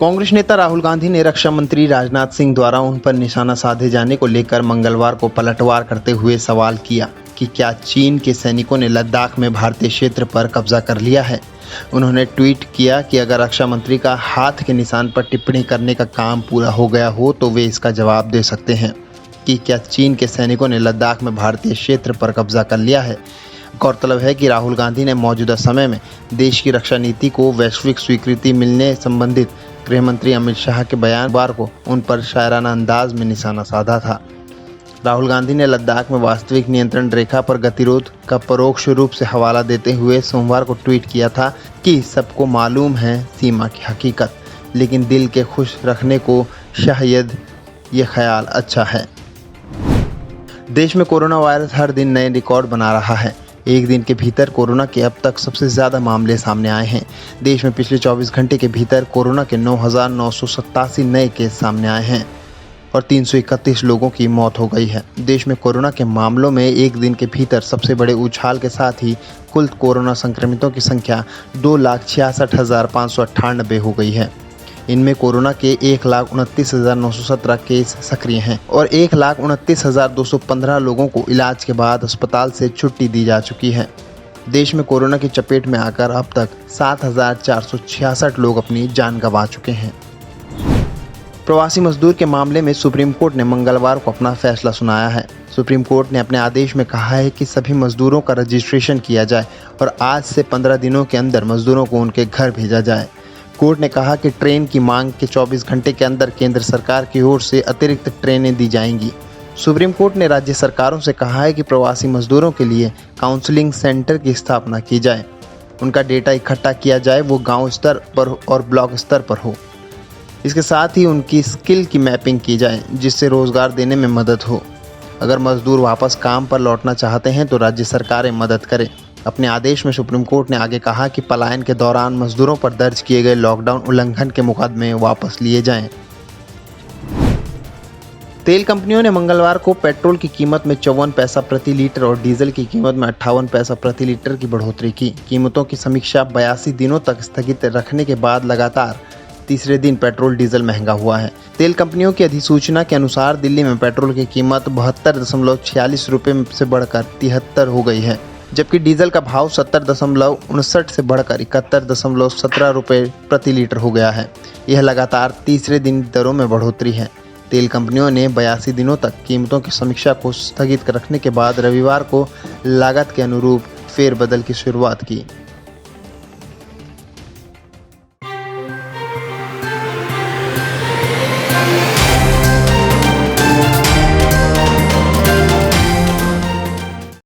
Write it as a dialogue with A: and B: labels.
A: कांग्रेस नेता राहुल गांधी ने रक्षा मंत्री राजनाथ सिंह द्वारा उन पर निशाना साधे जाने को लेकर मंगलवार को पलटवार करते हुए सवाल किया कि क्या चीन के सैनिकों ने लद्दाख में भारतीय क्षेत्र पर कब्जा कर लिया है। उन्होंने ट्वीट किया कि अगर रक्षा मंत्री का हाथ के निशान पर टिप्पणी करने का काम पूरा हो गया हो तो वे इसका जवाब दे सकते हैं कि क्या चीन के सैनिकों ने लद्दाख में भारतीय क्षेत्र पर कब्जा कर लिया है। गौरतलब है कि राहुल गांधी ने मौजूदा समय में देश की रक्षा नीति को वैश्विक स्वीकृति मिलने संबंधित गृह मंत्री अमित शाह के बयान को उन पर शायराना अंदाज में निशाना साधा था। राहुल गांधी ने लद्दाख में वास्तविक नियंत्रण रेखा पर गतिरोध का परोक्ष रूप से हवाला देते हुए सोमवार को ट्वीट किया था कि सबको मालूम है सीमा की हकीकत, लेकिन दिल के खुश रखने को शायद ये ख्याल अच्छा है। देश में कोरोना वायरस हर दिन नए रिकॉर्ड बना रहा है। एक दिन के भीतर कोरोना के अब तक सबसे ज़्यादा मामले सामने आए हैं। देश में पिछले 24 घंटे के भीतर कोरोना के 9,987 नए केस सामने आए हैं और 331 लोगों की मौत हो गई है। देश में कोरोना के मामलों में एक दिन के भीतर सबसे बड़े उछाल के साथ ही कुल कोरोना संक्रमितों की संख्या 2,66,598 हो गई है। इनमें कोरोना के 1,29,917 केस सक्रिय हैं और 1,29,215 लोगों को इलाज के बाद अस्पताल से छुट्टी दी जा चुकी है। देश में कोरोना की चपेट में आकर अब तक 7,466 लोग अपनी जान गंवा चुके हैं। प्रवासी मजदूर के मामले में सुप्रीम कोर्ट ने मंगलवार को अपना फैसला सुनाया है। सुप्रीम कोर्ट ने अपने आदेश में कहा है कि सभी मजदूरों का रजिस्ट्रेशन किया जाए और आज से 15 दिनों के अंदर मजदूरों को उनके घर भेजा जाए। कोर्ट ने कहा कि ट्रेन की मांग के 24 घंटे के अंदर केंद्र सरकार की ओर से अतिरिक्त ट्रेनें दी जाएंगी। सुप्रीम कोर्ट ने राज्य सरकारों से कहा है कि प्रवासी मजदूरों के लिए काउंसलिंग सेंटर की स्थापना की जाए, उनका डेटा इकट्ठा किया जाए, वो गांव स्तर पर और ब्लॉक स्तर पर हो। इसके साथ ही उनकी स्किल की मैपिंग की जाए जिससे रोजगार देने में मदद हो। अगर मजदूर वापस काम पर लौटना चाहते हैं तो राज्य सरकारें मदद करें। अपने आदेश में सुप्रीम कोर्ट ने आगे कहा कि पलायन के दौरान मजदूरों पर दर्ज किए गए लॉकडाउन उल्लंघन के मुकदमे वापस लिए जाएं। तेल कंपनियों ने मंगलवार को पेट्रोल की कीमत में 54 पैसा प्रति लीटर और डीजल की कीमत में 58 पैसा प्रति लीटर की बढ़ोतरी की। कीमतों की समीक्षा 82 दिनों तक स्थगित रखने के बाद लगातार तीसरे दिन पेट्रोल डीजल महंगा हुआ है। तेल कंपनियों की अधिसूचना के अनुसार दिल्ली में पेट्रोल की कीमत 72.46 रुपये से बढ़कर 73 हो गई है, जबकि डीजल का भाव 70.59 से बढ़कर 71.17 रुपये प्रति लीटर हो गया है। यह लगातार तीसरे दिन दरों में बढ़ोतरी है। तेल कंपनियों ने 82 दिनों तक कीमतों की समीक्षा को स्थगित रखने के बाद रविवार को लागत के अनुरूप फेरबदल की शुरुआत की।